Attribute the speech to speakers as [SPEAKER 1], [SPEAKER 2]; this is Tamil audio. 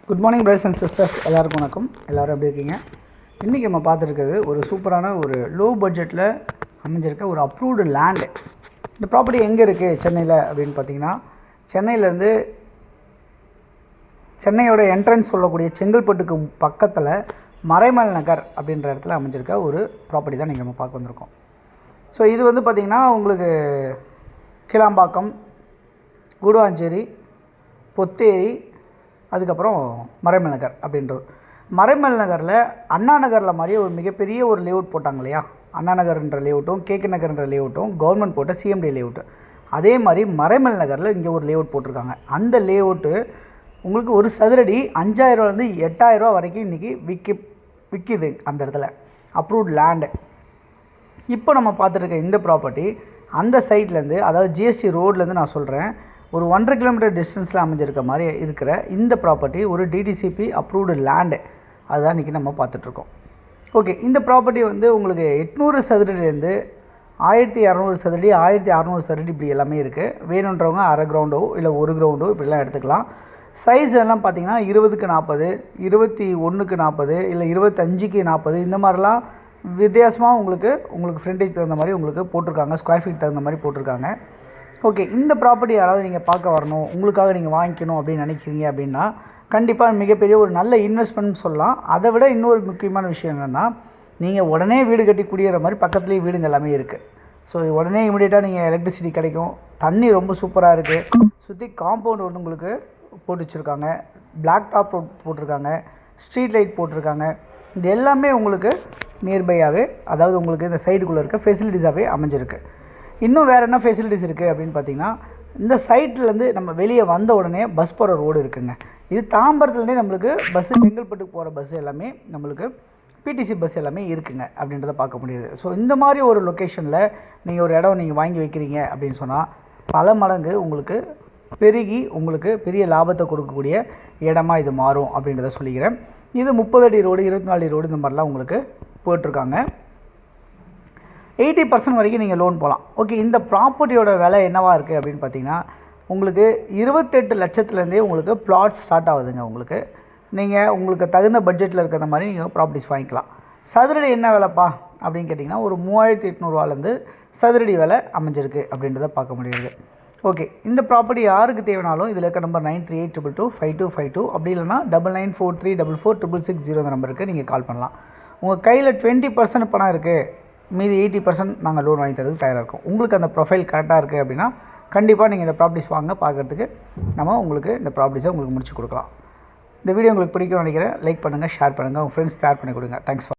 [SPEAKER 1] Good morning brothers and sisters, எல்லாருக்கும் வணக்கம். எல்லோரும் எப்படி இருக்கீங்க? இன்றைக்கி நம்ம பார்த்துருக்கிறது ஒரு சூப்பரான ஒரு லோ பட்ஜெட்டில் அமைஞ்சிருக்க ஒரு அப்ரூவ்டு லேண்டு. இந்த ப்ராப்பர்ட்டி எங்கே இருக்குது சென்னையில் அப்படின்னு பார்த்தீங்கன்னா, சென்னையிலேருந்து சென்னையோட என்ட்ரன்ஸ் சொல்லக்கூடிய செங்கல்பட்டுக்கு பக்கத்தில் மறைமல் நகர் அப்படின்ற இடத்துல அமைஞ்சிருக்க ஒரு ப்ராப்பர்ட்டி தான் நீங்கள் நம்ம பார்க்க வந்திருக்கோம். ஸோ இது வந்து பார்த்திங்கன்னா உங்களுக்கு கிளாம்பாக்கம், கூடுவாஞ்சேரி, பொத்தேரி, அதுக்கப்புறம் மறைமல் நகர் அப்படின்ற மறைமல் நகரில் அண்ணா நகரில் மாதிரியே ஒரு மிகப்பெரிய ஒரு லேஅவுட் போட்டாங்க இல்லையா? அண்ணா நகர்ன்ற லேஅவுட்டும் கேகே நகர்ன்ற லேஅவுட்டும் கவர்மெண்ட் போட்ட சிஎம்டி லேஅவுட்டு, அதே மாதிரி மறைமல் நகரில் இங்கே ஒரு லேஅவுட் போட்டிருக்காங்க. அந்த லேஅவுட்டு உங்களுக்கு ஒரு சதுரடி 5000 8,000 வரைக்கும் இன்றைக்கி விற்கிது அந்த இடத்துல, அப்ரூவ்ட் லேண்டு. இப்போ நம்ம பார்த்துருக்க இந்த ப்ராப்பர்ட்டி அந்த சைட்லேருந்து, அதாவது ஜிஎஸ்டி ரோட்லேருந்து நான் சொல்கிறேன், ஒரு 1.5 கிலோமீட்டர் டிஸ்டன்ஸில் அமைஞ்சிருக்க மாதிரி இருக்கிற இந்த ப்ராப்பர்ட்டி ஒரு டிடிசிபி அப்ரூவ்டு லேண்டு. அதுதான் இன்றைக்கி நம்ம பார்த்துட்ருக்கோம். ஓகே, இந்த ப்ராப்பர்ட்டி வந்து உங்களுக்கு 800 சதுரடிலேருந்து 1200 சதுரடி, 1600 சதுரடி இப்படி எல்லாமே இருக்குது. வேணுன்றவங்க அரை கிரவுண்டோ இல்லை ஒரு கிரவுண்டோ இப்படிலாம் எடுத்துக்கலாம். சைஸ் எல்லாம் பார்த்திங்கன்னா 20க்கு 40, 21க்கு 40, இல்லை 25க்கு 40, இந்த மாதிரிலாம் வித்தியாசமாக உங்களுக்கு ஃப்ரண்டேஜ் தகுந்த மாதிரி உங்களுக்கு போட்டிருக்காங்க, ஸ்கொயர் ஃபீட் தகுந்த மாதிரி போட்டிருக்காங்க. ஓகே, இந்த ப்ராப்பர்ட்டி யாராவது நீங்கள் பார்க்க வரணும், உங்களுக்காக நீங்கள் வாங்கிக்கணும் அப்படின்னு நினைக்கிறீங்க அப்படின்னா கண்டிப்பாக மிகப்பெரிய ஒரு நல்ல இன்வெஸ்ட்மெண்ட் சொல்லலாம். அதை விட இன்னொரு முக்கியமான விஷயம் என்னென்னா, நீங்கள் உடனே வீடு கட்டி குடியேற மாதிரி பக்கத்துலேயே வீடுங்க எல்லாமே இருக்குது. ஸோ உடனே இமீடியட்டாக நீங்கள் எலக்ட்ரிசிட்டி கிடைக்கும். தண்ணி ரொம்ப சூப்பராக இருக்குது. சுற்றி காம்பவுண்ட் ஒன்று உங்களுக்கு போட்டு வச்சுருக்காங்க, பிளாக் டாப் போட்டிருக்காங்க, ஸ்ட்ரீட் லைட் போட்டிருக்காங்க. இது எல்லாமே உங்களுக்கு நியர்பையாகவே, அதாவது உங்களுக்கு இந்த சைடுக்குள்ளே இருக்க ஃபெசிலிட்டிஸாகவே அமைஞ்சிருக்கு. இன்னும் வேறு என்ன ஃபெசிலிட்டிஸ் இருக்குது அப்படின்னு பார்த்தீங்கன்னா, இந்த சைட்லேருந்து நம்ம வெளியே வந்த உடனே பஸ் போகிற ரோடு இருக்குங்க. இது தாம்பரத்துலேருந்தே நம்மளுக்கு பஸ்ஸு, செங்கல்பட்டுக்கு போகிற பஸ்ஸு எல்லாமே நம்மளுக்கு பிடிசி பஸ் எல்லாமே இருக்குங்க அப்படின்றத பார்க்க முடியுது. ஸோ இந்த மாதிரி ஒரு லொக்கேஷனில் நீங்கள் ஒரு இடம் நீங்கள் வாங்கி வைக்கிறீங்க அப்படின்னு சொன்னால் பல மடங்கு உங்களுக்கு பெருகி உங்களுக்கு பெரிய லாபத்தை கொடுக்கக்கூடிய இடமா இது மாறும் அப்படின்றத சொல்லிக்கிறேன். இது 30 அடி ரோடு, 24 அடி ரோடு, இந்த மாதிரிலாம் உங்களுக்கு போட்டிருக்காங்க. 80% வரைக்கும் நீங்கள் லோன் போகலாம். ஓகே, இந்த ப்ராப்பர்ட்டியோட விலை என்னவாக இருக்குது அப்படின்னு பார்த்தீங்கன்னா, உங்களுக்கு 28 லட்சத்துலேருந்தே உங்களுக்கு பிளாட்ஸ் ஸ்டார்ட் ஆகுதுங்க. உங்களுக்கு தகுந்த பட்ஜெட்டில் இருக்கிற மாதிரி நீங்கள் ப்ராப்பர்ட்டிஸ் வாங்கிக்கலாம். சதுரடி என்ன விலைப்பா அப்படின்னு கேட்டிங்கன்னா, ஒரு 3800 சதுரடி விலை அமைஞ்சிருக்கு அப்படின்றத பார்க்க முடியுது. ஓகே, இந்த ப்ராப்பர்ட்டி யாருக்கு தேவைனாலும் இதில் இருக்க நம்பர் 9382225252, அப்படி இல்லைனா 9943446660 அந்த நம்பருக்கு நீங்கள் கால் பண்ணலாம். உங்கள் கையில் 20% பணம் இருக்குது, மீதி 80% நாங்கள் லோன் வாங்கி தரதுக்கு தயாராக இருக்கோம். உங்களுக்கு அந்த ப்ரொஃபைல் கரெக்டாக இருக்குது அப்படின்னா கண்டிப்பாக நீங்கள் இந்த ப்ராப்பர்ட்டிஸ் வாங்க பார்க்குறதுக்கு நம்ம உங்களுக்கு இந்த ப்ராப்பர்ட்டிஸை உங்களுக்கு முடிச்சு கொடுக்கலாம். இந்த வீடியோ உங்களுக்கு பிடிக்கும்னு நினைக்கிறேன். லைக் பண்ணுங்கள், ஷேர் பண்ணுங்கள், உங்கள் ஃப்ரெண்ட்ஸ் ஷேர் பண்ணி கொடுங்க. தேங்க்ஸ்.